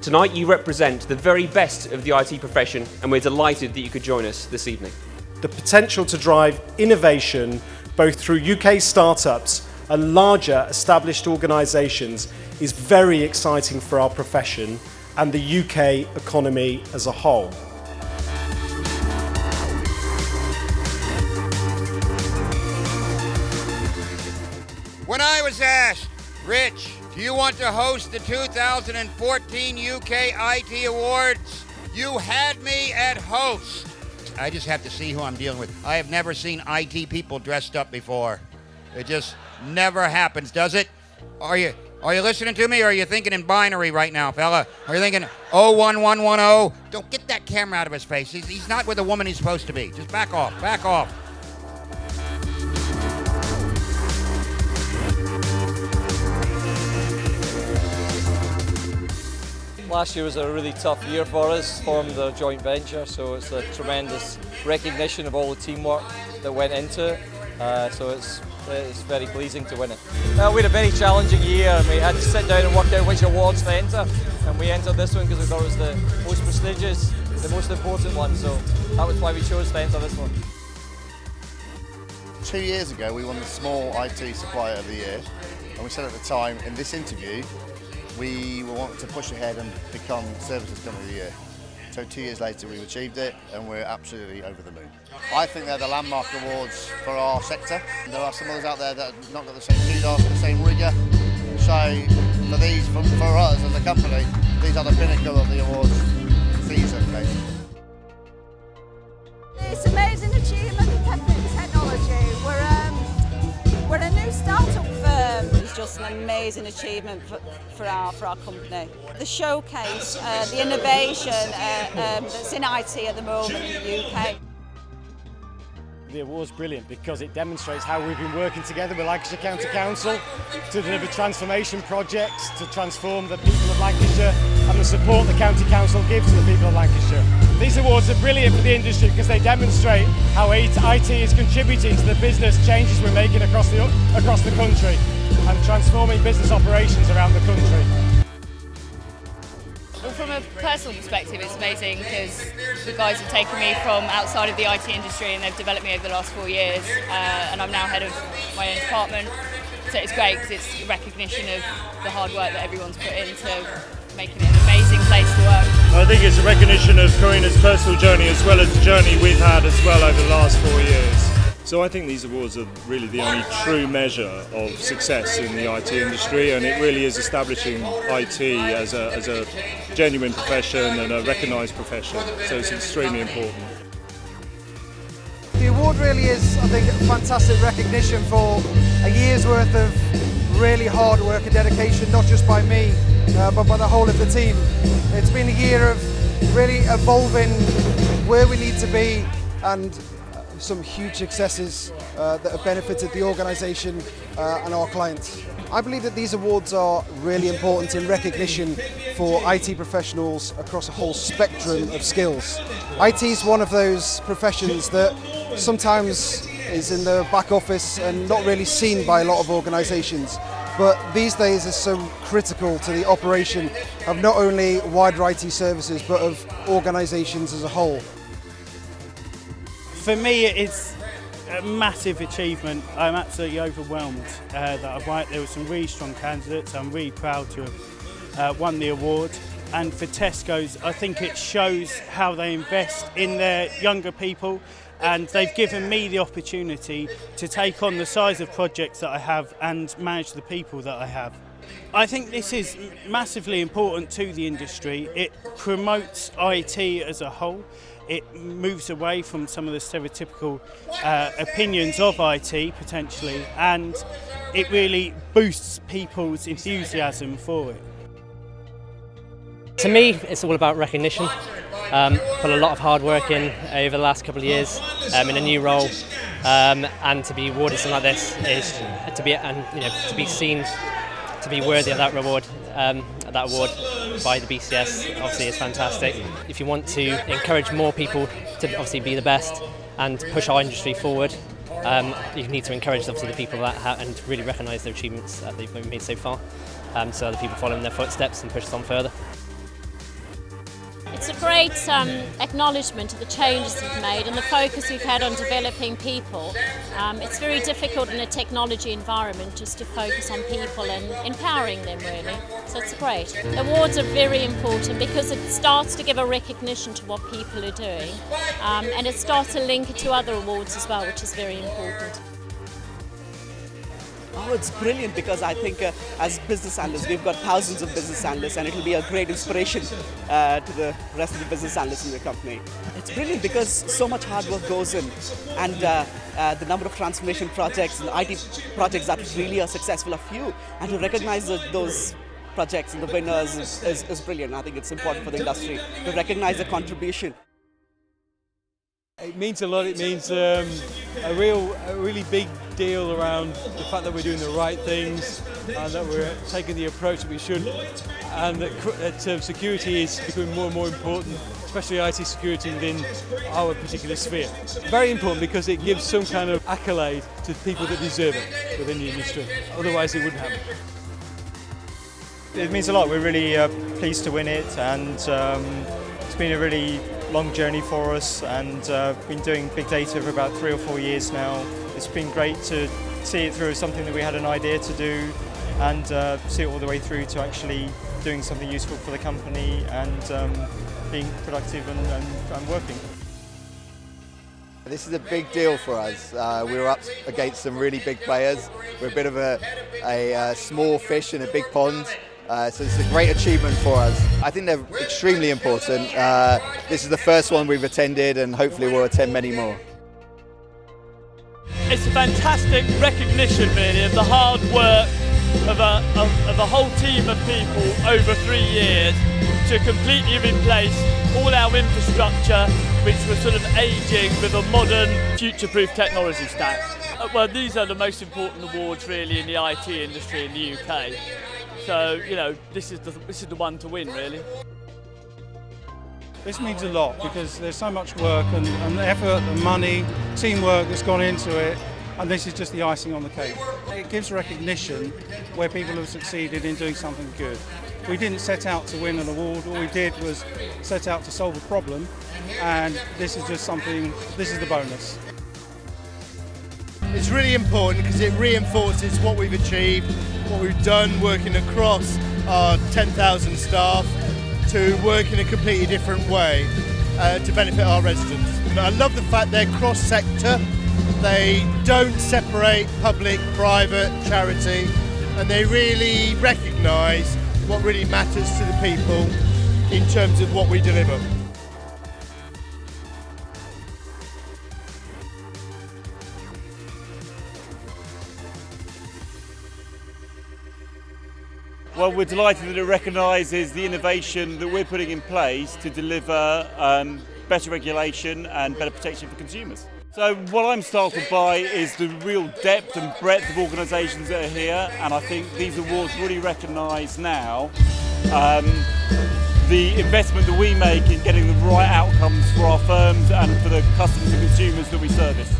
Tonight you represent the very best of the IT profession, and we're delighted that you could join us this evening. The potential to drive innovation both through UK startups and larger established organisations is very exciting for our profession and the UK economy as a whole. When I was asked, Rich, do you want to host the 2014 UK IT Awards? You had me at host. I just have to see who I'm dealing with. I have never seen IT people dressed up before. It just never happens, does it? Are you listening to me, or are you thinking in binary right now, fella? Are you thinking 01110? Don't get that camera out of his face. He's not with the woman he's supposed to be. Just back off, back off. Last year was a really tough year for us, formed a joint venture, so it's a tremendous recognition of all the teamwork that went into it, so it's very pleasing to win it. We had a very challenging year and we had to sit down and work out which awards to enter, and we entered this one because we thought it was the most prestigious, the most important one, so that was why we chose to enter this one. 2 years ago we won the Small IT Supplier of the Year, and we said at the time in this interview we want to push ahead and become Services Company of the Year. So 2 years later we've achieved it and we're absolutely over the moon. I think they're the landmark awards for our sector. There are some others out there that have not got the same kudos, the same rigour. So for these, for us as a company, these are the pinnacle of the awards season, basically. It's an amazing achievement in technology. We're a new startup firm. It's just an amazing achievement for our company. The showcase, the innovation that's in IT at the moment in the UK. The award's brilliant because it demonstrates how we've been working together with Lancashire County Council to deliver transformation projects to transform the people of Lancashire and the support the County Council gives to the people of Lancashire. These awards are brilliant for the industry because they demonstrate how IT is contributing to the business changes we're making across the country and transforming business operations around the country. Well, from a personal perspective, it's amazing because the guys have taken me from outside of the IT industry and they've developed me over the last 4 years, and I'm now head of my own department. So it's great because it's a recognition of the hard work that everyone's put into making it an amazing place to work. I think it's a recognition of Karina's personal journey as well as the journey we've had as well over the last 4 years. So I think these awards are really the only true measure of success in the IT industry, and it really is establishing IT as a genuine profession and a recognised profession, so it's extremely important. The award really is, I think, a fantastic recognition for a year's worth of really hard work and dedication, not just by me, but by the whole of the team. It's been a year of really evolving where we need to be, and some huge successes that have benefited the organisation and our clients. I believe that these awards are really important in recognition for IT professionals across a whole spectrum of skills. IT is one of those professions that sometimes is in the back office and not really seen by a lot of organisations, but these days is so critical to the operation of not only wider IT services but of organisations as a whole. For me, it's a massive achievement. I'm absolutely overwhelmed that there were some really strong candidates. I'm really proud to have won the award. And for Tesco's, I think it shows how they invest in their younger people, and they've given me the opportunity to take on the size of projects that I have and manage the people that I have. I think this is massively important to the industry. It promotes IT as a whole. It moves away from some of the stereotypical opinions of IT potentially, and it really boosts people's enthusiasm for it. To me, it's all about recognition. Put a lot of hard work in over the last couple of years in a new role, and to be awarded something like this is to be seen to be worthy of that reward, that award by the BCS. Obviously, is fantastic. If you want to encourage more people to obviously be the best and push our industry forward, you need to encourage obviously the people that and really recognise their achievements that they've made so far, so other people follow in their footsteps and push us on further. It's a great acknowledgement of the changes we've made and the focus we've had on developing people. It's very difficult in a technology environment just to focus on people and empowering them, really. So it's great. Awards are very important because it starts to give a recognition to what people are doing, and it starts to link it to other awards as well, which is very important. Oh, it's brilliant because I think as business analysts, we've got thousands of business analysts, and it will be a great inspiration to the rest of the business analysts in the company. It's brilliant because so much hard work goes in, and the number of transformation projects and IT projects that really are successful are few, and to recognize those projects and the winners is brilliant. I think it's important for the industry to recognize the contribution. It means a lot. It means a really big deal around the fact that we're doing the right things and that we're taking the approach that we should, and that security is becoming more and more important, especially IT security within our particular sphere. Very important because it gives some kind of accolade to people that deserve it within the industry. Otherwise it wouldn't happen. It means a lot. We're really pleased to win it, and it's been a really long journey for us, and been doing big data for about 3 or 4 years now. It's been great to see it through as something that we had an idea to do, and see it all the way through to actually doing something useful for the company and being productive and working. This is a big deal for us. We were up against some really big players. We're a bit of a small fish in a big pond. So it's a great achievement for us. I think they're extremely important. This is the first one we've attended, and hopefully we'll attend many more. It's a fantastic recognition, really, of the hard work of a whole team of people over 3 years to completely replace all our infrastructure, which was sort of aging, with a modern, future-proof technology stack. Well, these are the most important awards, really, in the IT industry in the UK. So, you know, this is the one to win, really. This means a lot because there's so much work and effort and money, teamwork that's gone into it, and this is just the icing on the cake. It gives recognition where people have succeeded in doing something good. We didn't set out to win an award, all we did was set out to solve a problem, and this is just something, this is the bonus. It's really important because it reinforces what we've achieved, what we've done working across our 10,000 staff to work in a completely different way to benefit our residents. And I love the fact they're cross-sector, they don't separate public, private, charity, and they really recognise what really matters to the people in terms of what we deliver. Well, we're delighted that it recognises the innovation that we're putting in place to deliver better regulation and better protection for consumers. So what I'm startled by is the real depth and breadth of organisations that are here, and I think these awards really recognise now the investment that we make in getting the right outcomes for our firms and for the customers and consumers that we service.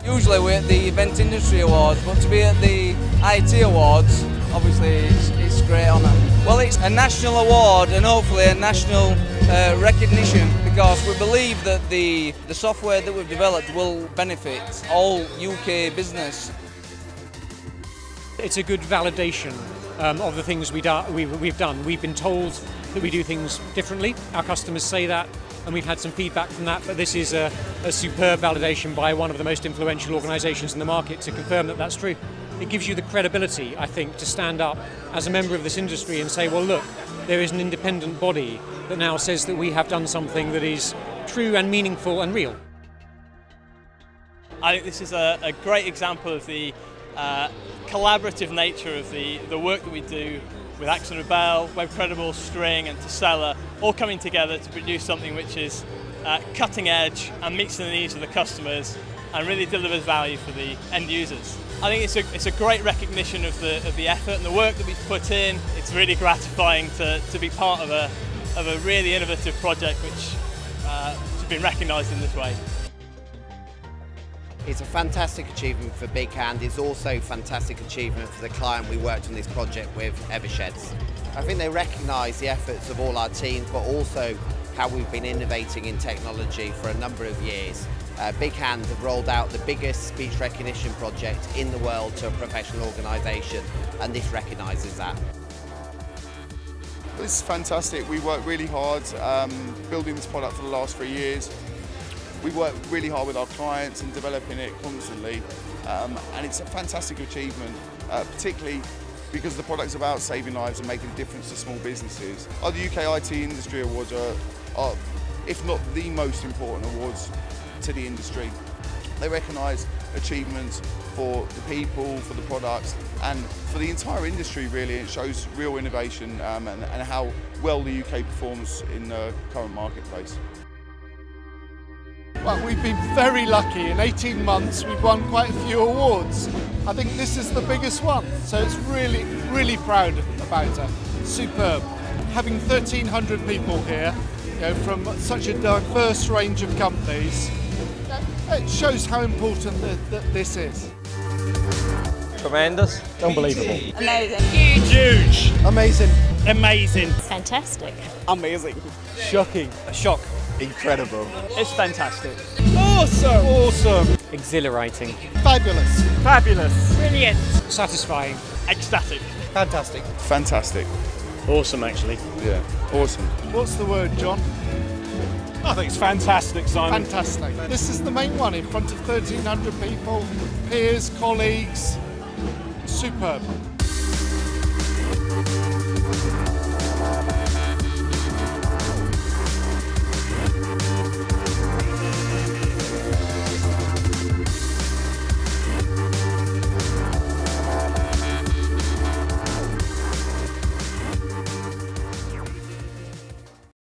Usually we're at the Event Industry Awards, but to be at the IT Awards, obviously it's a great honour. Well, it's a national award and hopefully a national recognition, because we believe that the software that we've developed will benefit all UK business. It's a good validation of the things we've done. We've been told that we do things differently. Our customers say that, and we've had some feedback from that, but this is a superb validation by one of the most influential organisations in the market to confirm that that's true. It gives you the credibility, I think, to stand up as a member of this industry and say, well, look, there is an independent body that now says that we have done something that is true and meaningful and real. I think this is a great example of the collaborative nature of the work that we do with AkzoNobel, Web Credible, String and Tesella, all coming together to produce something which is cutting edge and meets the needs of the customers and really delivers value for the end users. I think it's a great recognition of the effort and the work that we've put in. It's really gratifying to be part of a really innovative project which has been recognised in this way. It's a fantastic achievement for Big Hand. It's also a fantastic achievement for the client we worked on this project with, Eversheds. I think they recognise the efforts of all our teams, but also how we've been innovating in technology for a number of years. Big Hand have rolled out the biggest speech recognition project in the world to a professional organisation, and this recognises that. This is fantastic. We worked really hard building this product for the last 3 years. We work really hard with our clients and developing it constantly, and it's a fantastic achievement, particularly because the product's about saving lives and making a difference to small businesses. The UK IT Industry Awards are, if not the most important awards to the industry. They recognise achievements for the people, for the products, and for the entire industry really. It shows real innovation and how well the UK performs in the current marketplace. Well, we've been very lucky. In 18 months, we've won quite a few awards. I think this is the biggest one, so it's really proud about it. Superb. Having 1,300 people here, from such a diverse range of companies, it shows how important that this is. Tremendous. Unbelievable. Amazing. Huge. Amazing. Amazing. Fantastic. Amazing. Shocking. A shock. Incredible. It's fantastic. Awesome. Awesome. Exhilarating. Fabulous. Fabulous. Brilliant. Satisfying. Ecstatic. Fantastic. Fantastic. Awesome, actually. Yeah, awesome. What's the word, John? I think it's fantastic, Simon. Fantastic. This is the main one in front of 1,300 people, peers, colleagues. Superb.